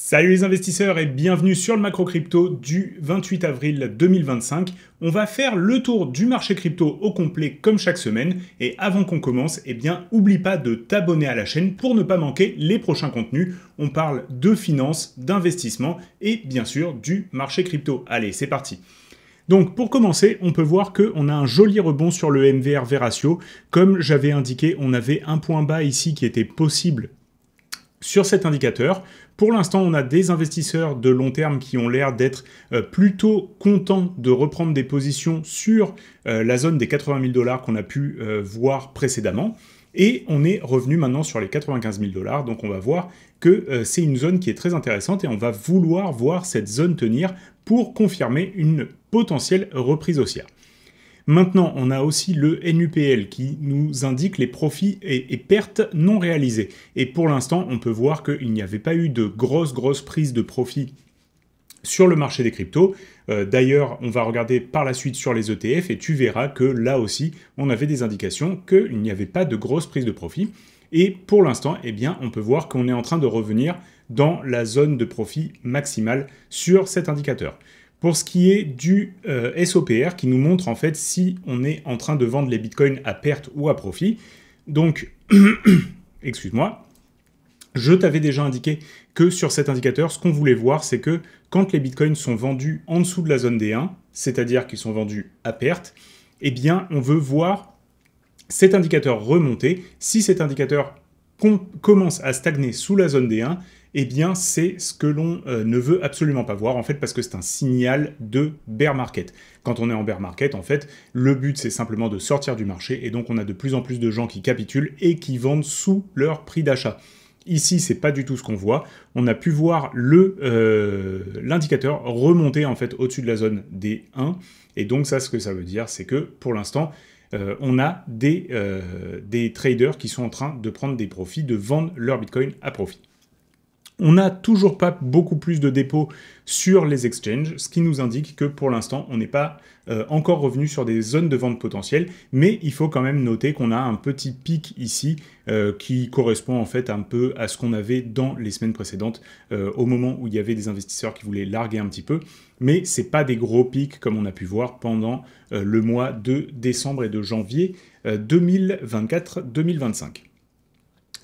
Salut les investisseurs et bienvenue sur le macro crypto du 28 avril 2025. On va faire le tour du marché crypto au complet comme chaque semaine. Et avant qu'on commence, oublie pas de t'abonner à la chaîne pour ne pas manquer les prochains contenus. On parle de finance, d'investissement et bien sûr du marché crypto. Allez, c'est parti. Donc pour commencer, on peut voir qu'on a un joli rebond sur le MVRV ratio. Comme j'avais indiqué, on avait un point bas ici qui était possible sur cet indicateur. Pour l'instant, on a des investisseurs de long terme qui ont l'air d'être plutôt contents de reprendre des positions sur la zone des 80 000 $ qu'on a pu voir précédemment. Et on est revenu maintenant sur les 95 000 $. Donc on va voir que c'est une zone qui est très intéressante et on va vouloir voir cette zone tenir pour confirmer une potentielle reprise haussière. Maintenant, on a aussi le NUPL qui nous indique les profits et pertes non réalisées. Et pour l'instant, on peut voir qu'il n'y avait pas eu de grosse prise de profit sur le marché des cryptos. D'ailleurs, on va regarder par la suite sur les ETF et tu verras que là aussi, on avait des indications qu'il n'y avait pas de grosse prise de profit. Et pour l'instant, on peut voir qu'on est en train de revenir dans la zone de profit maximale sur cet indicateur. Pour ce qui est du SOPR, qui nous montre en fait si on est en train de vendre les bitcoins à perte ou à profit. Donc, excuse-moi, je t'avais déjà indiqué que sur cet indicateur, ce qu'on voulait voir, c'est que quand les bitcoins sont vendus en dessous de la zone des 1, c'est-à-dire qu'ils sont vendus à perte, on veut voir cet indicateur remonter. Si cet indicateur commence à stagner sous la zone des 1, c'est ce que l'on ne veut absolument pas voir, en fait, parce que c'est un signal de bear market. Quand on est en bear market, en fait, le but, c'est simplement de sortir du marché, et donc on a de plus en plus de gens qui capitulent et qui vendent sous leur prix d'achat. Ici, c'est pas du tout ce qu'on voit. On a pu voir l'indicateur remonter, en fait, au-dessus de la zone des 1, et donc ça, ce que ça veut dire, c'est que, pour l'instant, on a des traders qui sont en train de prendre des profits, de vendre leur bitcoin à profit. On n'a toujours pas beaucoup plus de dépôts sur les exchanges, ce qui nous indique que pour l'instant, on n'est pas encore revenu sur des zones de vente potentielles, mais il faut quand même noter qu'on a un petit pic ici qui correspond en fait un peu à ce qu'on avait dans les semaines précédentes, au moment où il y avait des investisseurs qui voulaient larguer un petit peu, mais c'est pas des gros pics comme on a pu voir pendant le mois de décembre et de janvier 2024-2025.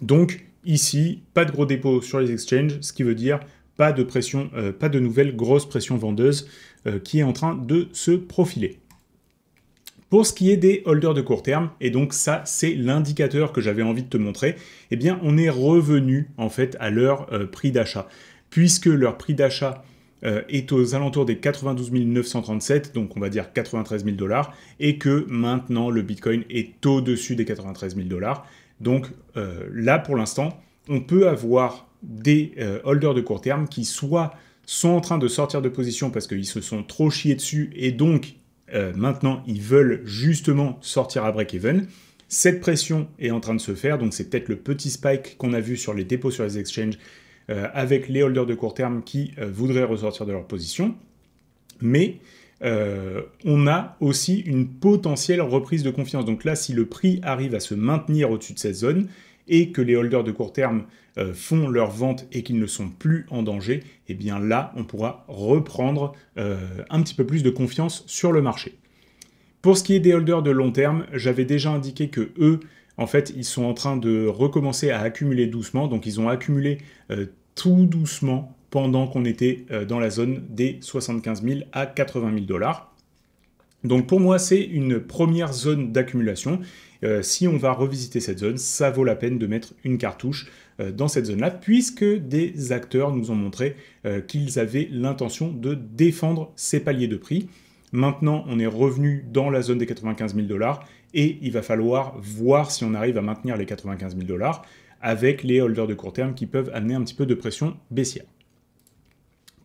Donc, ici, pas de gros dépôts sur les exchanges, ce qui veut dire pas de pression, pas de nouvelle grosse pression vendeuse qui est en train de se profiler. Pour ce qui est des holders de court terme, et donc ça c'est l'indicateur que j'avais envie de te montrer, on est revenu en fait à leur prix d'achat, puisque leur prix d'achat est aux alentours des 92 937, donc on va dire 93 000 $, et que maintenant le Bitcoin est au-dessus des 93 000 $. Donc là, pour l'instant, on peut avoir des holders de court terme qui soit sont en train de sortir de position parce qu'ils se sont trop chiés dessus et donc maintenant ils veulent justement sortir à break-even. Cette pression est en train de se faire, donc c'est peut-être le petit spike qu'on a vu sur les dépôts sur les exchanges avec les holders de court terme qui voudraient ressortir de leur position. Mais on a aussi une potentielle reprise de confiance. Donc là, si le prix arrive à se maintenir au-dessus de cette zone et que les holders de court terme font leur vente et qu'ils ne sont plus en danger, là, on pourra reprendre un petit peu plus de confiance sur le marché. Pour ce qui est des holders de long terme, j'avais déjà indiqué que eux, en fait, ils sont en train de recommencer à accumuler doucement. Donc, ils ont accumulé tout doucement pendant qu'on était dans la zone des 75 000 à 80 000 $. Donc pour moi, c'est une première zone d'accumulation. Si on va revisiter cette zone, ça vaut la peine de mettre une cartouche dans cette zone-là, puisque des acteurs nous ont montré qu'ils avaient l'intention de défendre ces paliers de prix. Maintenant, on est revenu dans la zone des 95 000 $ et il va falloir voir si on arrive à maintenir les 95 000 $ avec les holders de court terme qui peuvent amener un petit peu de pression baissière.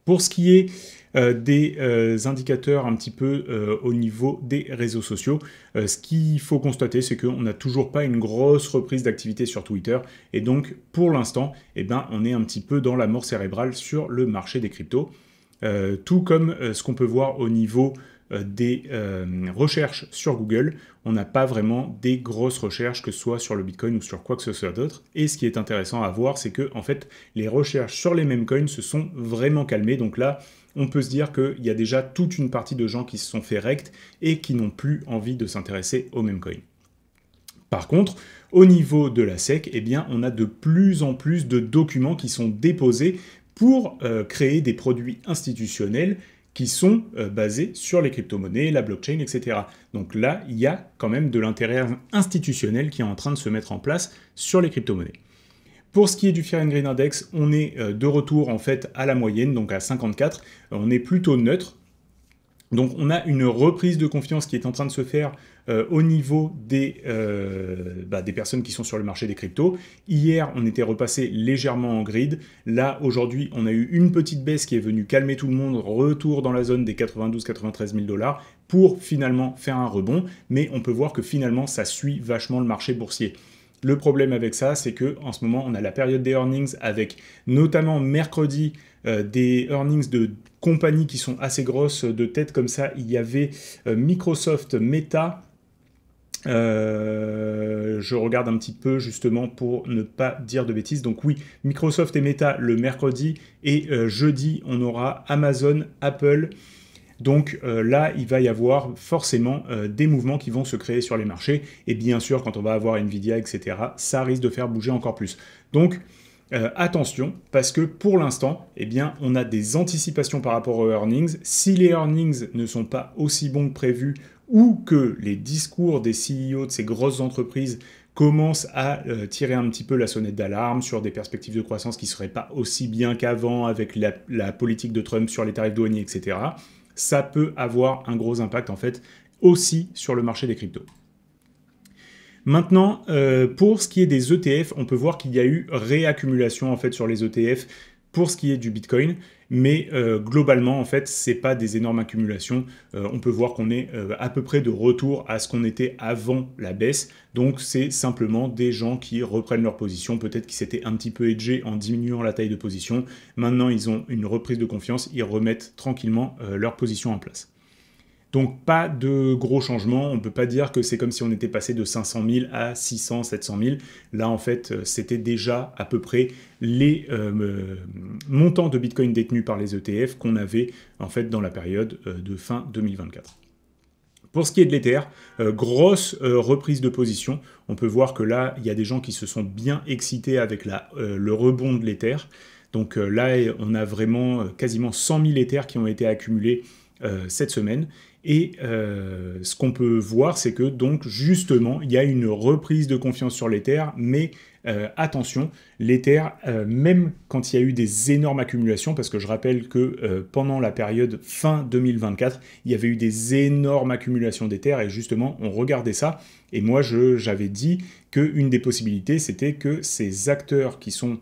Pour ce qui est des indicateurs un petit peu au niveau des réseaux sociaux, ce qu'il faut constater, c'est qu'on n'a toujours pas une grosse reprise d'activité sur Twitter. Et donc, pour l'instant, on est un petit peu dans la mort cérébrale sur le marché des cryptos. Tout comme ce qu'on peut voir au niveau des recherches sur Google, on n'a pas vraiment des grosses recherches, que ce soit sur le Bitcoin ou sur quoi que ce soit d'autre. Et ce qui est intéressant à voir, c'est que en fait, les recherches sur les mêmes coins se sont vraiment calmées. Donc là, on peut se dire qu'il y a déjà toute une partie de gens qui se sont fait rect et qui n'ont plus envie de s'intéresser aux mêmes coins. Par contre, au niveau de la SEC, eh bien, on a de plus en plus de documents qui sont déposés pour créer des produits institutionnels qui sont basés sur les crypto-monnaies, la blockchain, etc. Donc là, il y a quand même de l'intérêt institutionnel qui est en train de se mettre en place sur les crypto-monnaies. Pour ce qui est du Fear and Greed Index, on est de retour en fait à la moyenne, donc à 54. On est plutôt neutre. Donc on a une reprise de confiance qui est en train de se faire au niveau des personnes qui sont sur le marché des cryptos. Hier, on était repassé légèrement en grid. Là, aujourd'hui, on a eu une petite baisse qui est venue calmer tout le monde, retour dans la zone des 92-93 000 $ pour finalement faire un rebond. Mais on peut voir que finalement, ça suit vachement le marché boursier. Le problème avec ça, c'est que en ce moment, on a la période des earnings avec notamment mercredi des earnings de compagnies qui sont assez grosses de tête comme ça. Il y avait Microsoft, Meta. Je regarde un petit peu justement pour ne pas dire de bêtises. Donc oui, Microsoft et Meta le mercredi et jeudi, on aura Amazon, Apple. Donc là, il va y avoir forcément des mouvements qui vont se créer sur les marchés. Et bien sûr, quand on va avoir Nvidia, etc., ça risque de faire bouger encore plus. Donc attention, parce que pour l'instant, eh bien, on a des anticipations par rapport aux earnings. Si les earnings ne sont pas aussi bons que prévu, ou que les discours des CEO de ces grosses entreprises commencent à tirer un petit peu la sonnette d'alarme sur des perspectives de croissance qui ne seraient pas aussi bien qu'avant avec la politique de Trump sur les tarifs douaniers, etc., ça peut avoir un gros impact en fait aussi sur le marché des cryptos. Maintenant, pour ce qui est des ETF, on peut voir qu'il y a eu réaccumulation en fait sur les ETF pour ce qui est du Bitcoin, mais globalement en fait c'est pas des énormes accumulations. On peut voir qu'on est à peu près de retour à ce qu'on était avant la baisse, donc c'est simplement des gens qui reprennent leur position, peut-être qu'ils s'étaient un petit peu hedgés en diminuant la taille de position. Maintenant ils ont une reprise de confiance, ils remettent tranquillement leur position en place. Donc pas de gros changements, on ne peut pas dire que c'est comme si on était passé de 500 000 à 600, 700 000. Là en fait c'était déjà à peu près les montants de Bitcoin détenus par les ETF qu'on avait en fait dans la période de fin 2024. Pour ce qui est de l'Ether, grosse reprise de position. On peut voir que là il y a des gens qui se sont bien excités avec le rebond de l'Ether. Donc là on a vraiment quasiment 100 000 Ethers qui ont été accumulés cette semaine. Et ce qu'on peut voir, c'est que donc justement, il y a une reprise de confiance sur l'Ether, mais attention, l'Ether, même quand il y a eu des énormes accumulations, parce que je rappelle que pendant la période fin 2024, il y avait eu des énormes accumulations d'Ether, et justement, on regardait ça, et moi j'avais dit qu'une des possibilités, c'était que ces acteurs qui sont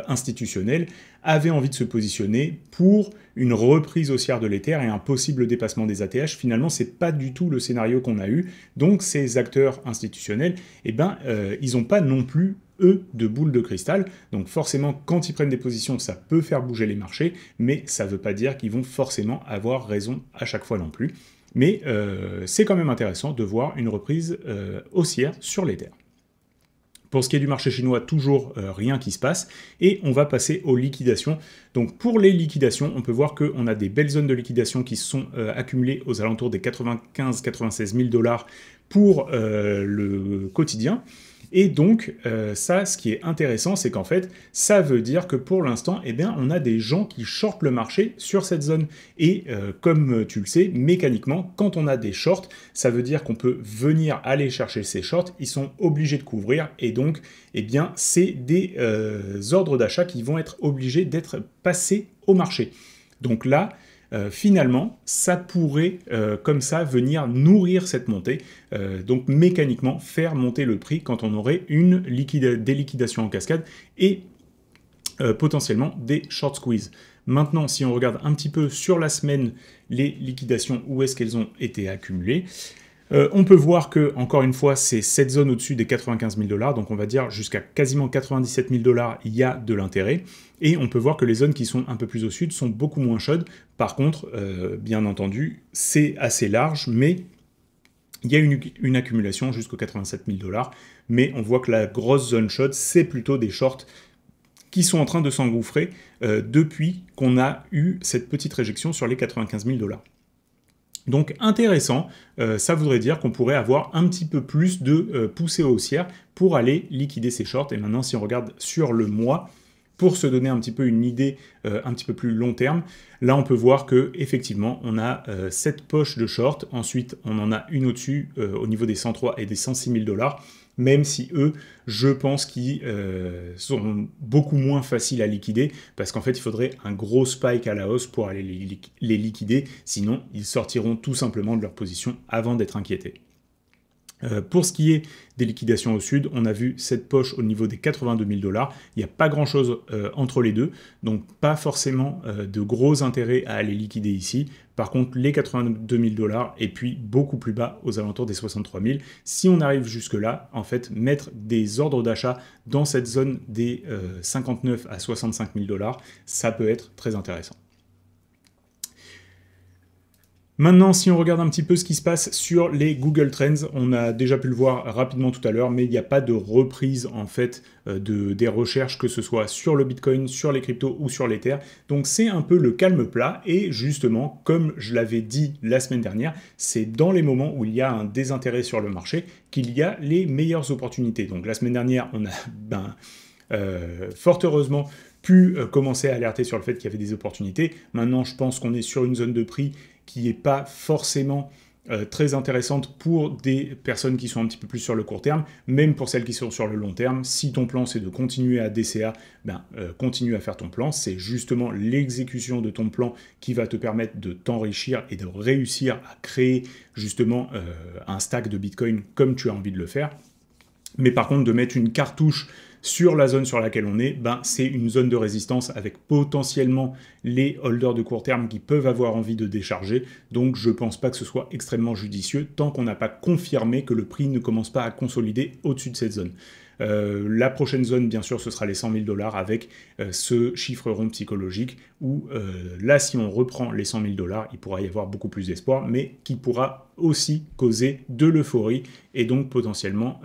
institutionnels avaient envie de se positionner pour une reprise haussière de l'Ether et un possible dépassement des ATH. Finalement, c'est pas du tout le scénario qu'on a eu. Donc, ces acteurs institutionnels, eh ben, ils n'ont pas non plus, eux, de boule de cristal. Donc, forcément, quand ils prennent des positions, ça peut faire bouger les marchés, mais ça ne veut pas dire qu'ils vont forcément avoir raison à chaque fois non plus. Mais c'est quand même intéressant de voir une reprise haussière sur l'Ether. Pour ce qui est du marché chinois, toujours rien qui se passe. Et on va passer aux liquidations. Donc pour les liquidations, on peut voir qu'on a des belles zones de liquidation qui se sont accumulées aux alentours des 95-96 000 $ pour le quotidien. Et donc, ça, ce qui est intéressant, c'est qu'en fait, ça veut dire que pour l'instant, eh bien, on a des gens qui shortent le marché sur cette zone. Et comme tu le sais, mécaniquement, quand on a des shorts, ça veut dire qu'on peut venir aller chercher ces shorts, ils sont obligés de couvrir, et donc, eh bien, c'est des ordres d'achat qui vont être obligés d'être passés au marché. Donc là, finalement, ça pourrait, comme ça, venir nourrir cette montée, donc mécaniquement faire monter le prix quand on aurait des liquidations en cascade et potentiellement des short squeeze. Maintenant, si on regarde un petit peu sur la semaine, les liquidations, où est-ce qu'elles ont été accumulées, On peut voir que, encore une fois, c'est cette zone au-dessus des 95 000 $, donc on va dire jusqu'à quasiment 97 000 $, il y a de l'intérêt. Et on peut voir que les zones qui sont un peu plus au sud sont beaucoup moins chaudes. Par contre, bien entendu, c'est assez large, mais il y a une accumulation jusqu'aux 87 000 $. Mais on voit que la grosse zone chaude, c'est plutôt des shorts qui sont en train de s'engouffrer depuis qu'on a eu cette petite réjection sur les 95 000 $. Donc intéressant, ça voudrait dire qu'on pourrait avoir un petit peu plus de poussée haussière pour aller liquider ces shorts. Et maintenant, si on regarde sur le mois, pour se donner un petit peu une idée un petit peu plus long terme, là on peut voir que effectivement on a cette poche de short, ensuite on en a une au-dessus au niveau des 103 et des 106 000 $, même si eux, je pense qu'ils sont beaucoup moins faciles à liquider, parce qu'en fait il faudrait un gros spike à la hausse pour aller les liquider, sinon ils sortiront tout simplement de leur position avant d'être inquiétés. Pour ce qui est des liquidations au sud, on a vu cette poche au niveau des 82 000 $. Il n'y a pas grand-chose entre les deux, donc pas forcément de gros intérêt à aller liquider ici. Par contre, les 82 000 $ et puis beaucoup plus bas aux alentours des 63 000. Si on arrive jusque-là, en fait, mettre des ordres d'achat dans cette zone des 59 à 65 000 $, ça peut être très intéressant. Maintenant, si on regarde un petit peu ce qui se passe sur les Google Trends, on a déjà pu le voir rapidement tout à l'heure, mais il n'y a pas de reprise en fait des recherches, que ce soit sur le Bitcoin, sur les cryptos ou sur l'Ether. Donc c'est un peu le calme plat et justement, comme je l'avais dit la semaine dernière, c'est dans les moments où il y a un désintérêt sur le marché qu'il y a les meilleures opportunités. Donc la semaine dernière, on a fort heureusement pu commencer à alerter sur le fait qu'il y avait des opportunités. Maintenant, je pense qu'on est sur une zone de prix qui n'est pas forcément très intéressante pour des personnes qui sont un petit peu plus sur le court terme, même pour celles qui sont sur le long terme. Si ton plan c'est de continuer à DCA, continue à faire ton plan. C'est justement l'exécution de ton plan qui va te permettre de t'enrichir et de réussir à créer justement un stack de Bitcoin comme tu as envie de le faire. Mais par contre, de mettre une cartouche sur la zone sur laquelle on est, c'est une zone de résistance avec potentiellement les holders de court terme qui peuvent avoir envie de décharger. Donc je ne pense pas que ce soit extrêmement judicieux tant qu'on n'a pas confirmé que le prix ne commence pas à consolider au-dessus de cette zone. La prochaine zone, bien sûr, ce sera les 100 000 $ avec ce chiffre rond psychologique où là, si on reprend les 100 000 $, il pourra y avoir beaucoup plus d'espoir, mais qui pourra aussi causer de l'euphorie et donc potentiellement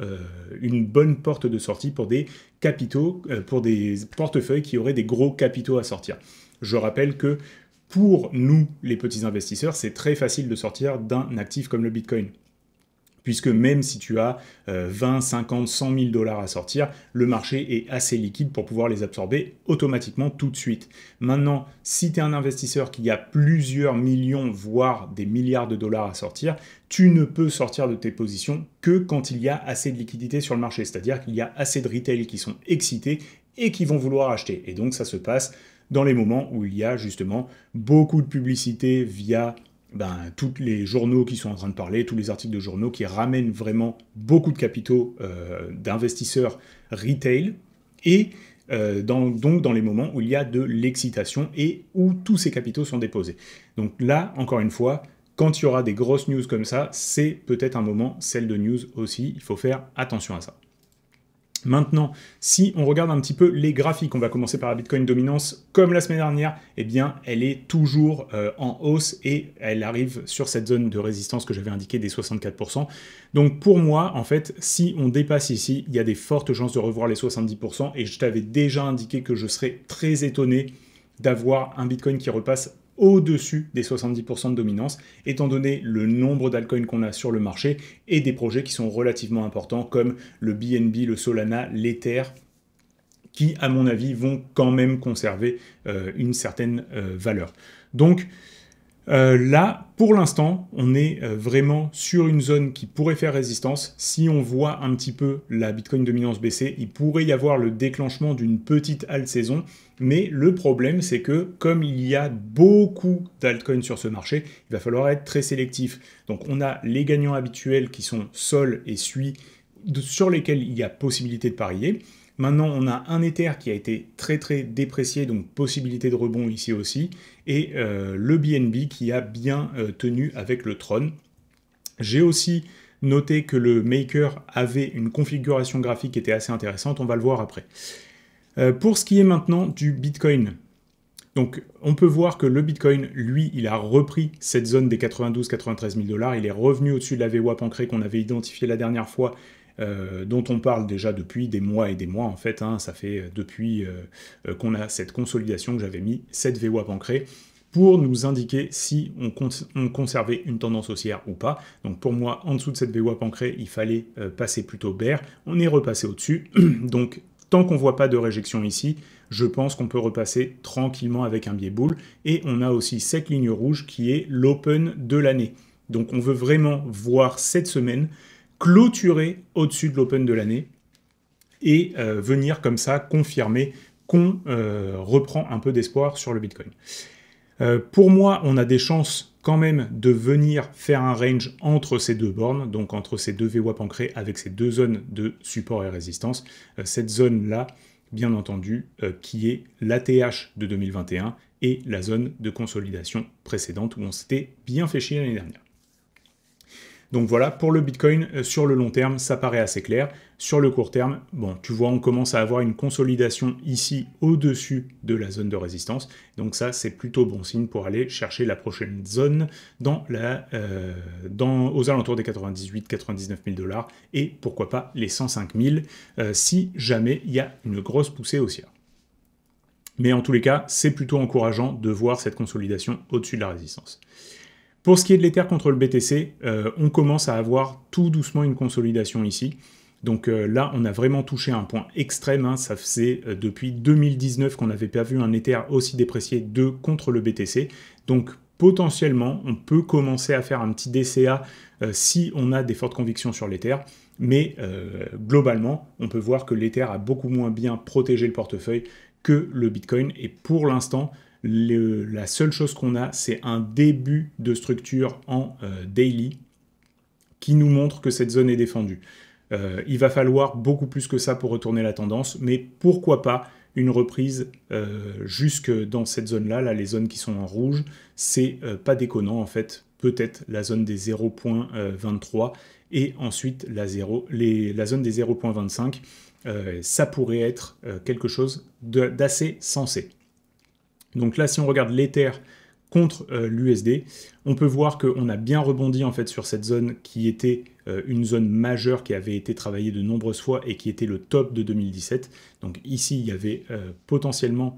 une bonne porte de sortie pour des capitaux, pour des portefeuilles qui auraient des gros capitaux à sortir. Je rappelle que pour nous, les petits investisseurs, c'est très facile de sortir d'un actif comme le Bitcoin. Puisque même si tu as 20, 50, 100 000 $ à sortir, le marché est assez liquide pour pouvoir les absorber automatiquement tout de suite. Maintenant, si tu es un investisseur qui a plusieurs millions, voire des milliards de dollars à sortir, tu ne peux sortir de tes positions que quand il y a assez de liquidité sur le marché, c'est-à-dire qu'il y a assez de retail qui sont excités et qui vont vouloir acheter. Et donc ça se passe dans les moments où il y a justement beaucoup de publicité via tous les journaux qui sont en train de parler, tous les articles de journaux qui ramènent vraiment beaucoup de capitaux d'investisseurs retail, et donc dans les moments où il y a de l'excitation et où tous ces capitaux sont déposés. Donc là, encore une fois, quand il y aura des grosses news comme ça, c'est peut-être un moment, celle de news aussi, il faut faire attention à ça. Maintenant, si on regarde un petit peu les graphiques, on va commencer par la Bitcoin dominance. Comme la semaine dernière, eh bien, elle est toujours en hausse et elle arrive sur cette zone de résistance que j'avais indiquée des 64%. Donc pour moi, en fait, si on dépasse ici, il y a des fortes chances de revoir les 70% et je t'avais déjà indiqué que je serais très étonné d'avoir un Bitcoin qui repasse au-dessus des 70% de dominance, étant donné le nombre d'altcoins qu'on a sur le marché et des projets qui sont relativement importants comme le BNB, le Solana, l'Ether, qui, à mon avis, vont quand même conserver une certaine valeur. Donc, là, pour l'instant, on est vraiment sur une zone qui pourrait faire résistance. Si on voit un petit peu la Bitcoin dominance baisser, il pourrait y avoir le déclenchement d'une petite alt saison. Mais le problème, c'est que comme il y a beaucoup d'altcoins sur ce marché, il va falloir être très sélectif. Donc on a les gagnants habituels qui sont Sol et Sui, sur lesquels il y a possibilité de parier. Maintenant, on a un Ether qui a été très très déprécié, donc possibilité de rebond ici aussi, et le BNB qui a bien tenu avec le Tron. J'ai aussi noté que le Maker avait une configuration graphique qui était assez intéressante, on va le voir après. Pour ce qui est maintenant du Bitcoin, donc on peut voir que le Bitcoin, lui, il a repris cette zone des 92-93 000 $, il est revenu au-dessus de la VWAP ancrée qu'on avait identifiée la dernière fois, dont on parle déjà depuis des mois et des mois en fait, hein, ça fait depuis qu'on a cette consolidation que j'avais mis cette VWAP ancrée, pour nous indiquer si on conservait une tendance haussière ou pas. Donc pour moi, en dessous de cette VWAP ancrée, il fallait passer plutôt bear. On est repassé au-dessus. Donc tant qu'on ne voit pas de réjection ici, je pense qu'on peut repasser tranquillement avec un biais boule. Et on a aussi cette ligne rouge qui est l'open de l'année. Donc on veut vraiment voir cette semaine clôturer au-dessus de l'open de l'année et venir comme ça confirmer qu'on reprend un peu d'espoir sur le Bitcoin. Pour moi, on a des chances quand même de venir faire un range entre ces deux bornes, donc entre ces deux VWAP ancrées avec ces deux zones de support et résistance. Cette zone-là, bien entendu, qui est l'ATH de 2021 et la zone de consolidation précédente où on s'était bien fait chier l'année dernière. Donc voilà, pour le Bitcoin, sur le long terme, ça paraît assez clair. Sur le court terme, bon, tu vois, on commence à avoir une consolidation ici au-dessus de la zone de résistance. Donc ça, c'est plutôt bon signe pour aller chercher la prochaine zone aux alentours des 98-99 000 $ et pourquoi pas les 105 000 si jamais il y a une grosse poussée haussière. Mais en tous les cas, c'est plutôt encourageant de voir cette consolidation au-dessus de la résistance. Pour ce qui est de l'Ether contre le BTC, on commence à avoir tout doucement une consolidation ici. Donc là, on a vraiment touché un point extrême. Hein. Ça faisait depuis 2019 qu'on n'avait pas vu un Ether aussi déprécié contre le BTC. Donc potentiellement, on peut commencer à faire un petit DCA si on a des fortes convictions sur l'Ether. Mais globalement, on peut voir que l'Ether a beaucoup moins bien protégé le portefeuille que le Bitcoin. Et pour l'instant, la seule chose qu'on a, c'est un début de structure en daily qui nous montre que cette zone est défendue. Il va falloir beaucoup plus que ça pour retourner la tendance, mais pourquoi pas une reprise jusque dans cette zone-là, là, les zones qui sont en rouge, c'est pas déconnant en fait, peut-être la zone des 0.23 et ensuite la zone des 0.25, ça pourrait être quelque chose d'assez sensé. Donc là, si on regarde l'Ether contre l'USD, on peut voir qu'on a bien rebondi en fait sur cette zone qui était une zone majeure qui avait été travaillée de nombreuses fois et qui était le top de 2017. Donc ici, il y avait potentiellement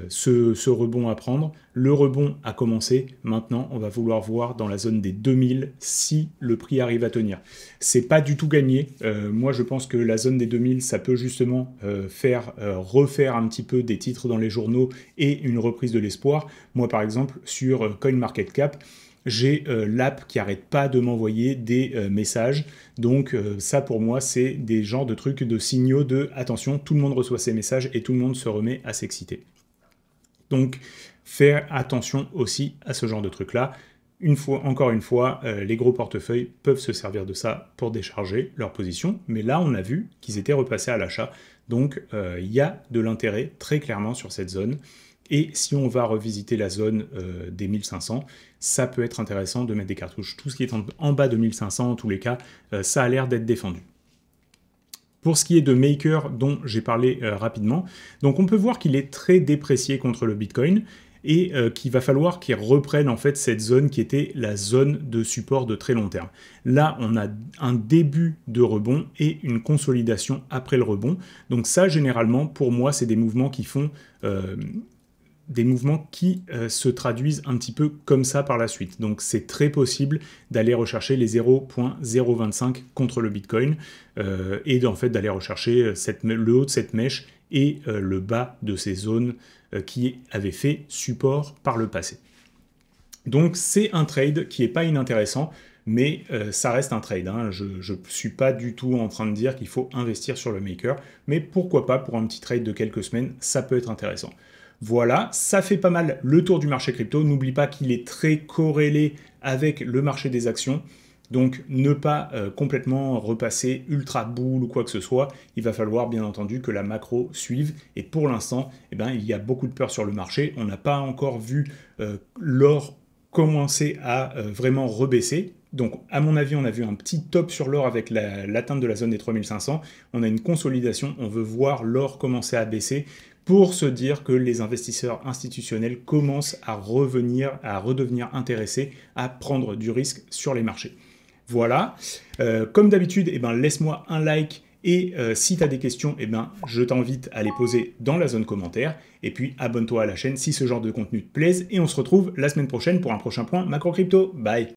ce rebond à prendre. Le rebond a commencé. Maintenant, on va vouloir voir dans la zone des 2000 si le prix arrive à tenir. C'est pas du tout gagné. Moi, je pense que la zone des 2000, ça peut justement refaire un petit peu des titres dans les journaux et une reprise de l'espoir. Moi, par exemple, sur CoinMarketCap, j'ai l'app qui arrête pas de m'envoyer des messages. Donc ça, pour moi, c'est des genres de trucs, de signaux de « attention, tout le monde reçoit ces messages et tout le monde se remet à s'exciter ». Donc, faire attention aussi à ce genre de trucs-là. Encore une fois, les gros portefeuilles peuvent se servir de ça pour décharger leur position. Mais là, on a vu qu'ils étaient repassés à l'achat. Donc, il y a de l'intérêt très clairement sur cette zone. Et si on va revisiter la zone des 1500, ça peut être intéressant de mettre des cartouches. Tout ce qui est en bas de 1500, en tous les cas, ça a l'air d'être défendu. Pour ce qui est de Maker, dont j'ai parlé rapidement, donc on peut voir qu'il est très déprécié contre le Bitcoin et qu'il va falloir qu'il reprenne en fait cette zone qui était la zone de support de très long terme. Là, on a un début de rebond et une consolidation après le rebond. Donc ça, généralement, pour moi, c'est des mouvements qui font... se traduisent un petit peu comme ça par la suite. Donc c'est très possible d'aller rechercher les 0.025 contre le Bitcoin et en fait d'aller rechercher le haut de cette mèche et le bas de ces zones qui avaient fait support par le passé. Donc c'est un trade qui n'est pas inintéressant, mais ça reste un trade. Hein. Je ne suis pas du tout en train de dire qu'il faut investir sur le Maker, mais pourquoi pas pour un petit trade de quelques semaines, ça peut être intéressant. Voilà, ça fait pas mal le tour du marché crypto. N'oublie pas qu'il est très corrélé avec le marché des actions. Donc ne pas complètement repasser ultra bull ou quoi que ce soit. Il va falloir bien entendu que la macro suive. Et pour l'instant, il y a beaucoup de peur sur le marché. On n'a pas encore vu l'or commencer à vraiment rebaisser. Donc, à mon avis, on a vu un petit top sur l'or avec l'atteinte de la zone des 3500. On a une consolidation, on veut voir l'or commencer à baisser pour se dire que les investisseurs institutionnels commencent à redevenir intéressés à prendre du risque sur les marchés. Voilà. Comme d'habitude, laisse-moi un like et si tu as des questions, je t'invite à les poser dans la zone commentaire. Et puis, abonne-toi à la chaîne si ce genre de contenu te plaise. Et on se retrouve la semaine prochaine pour un prochain point macro crypto. Bye!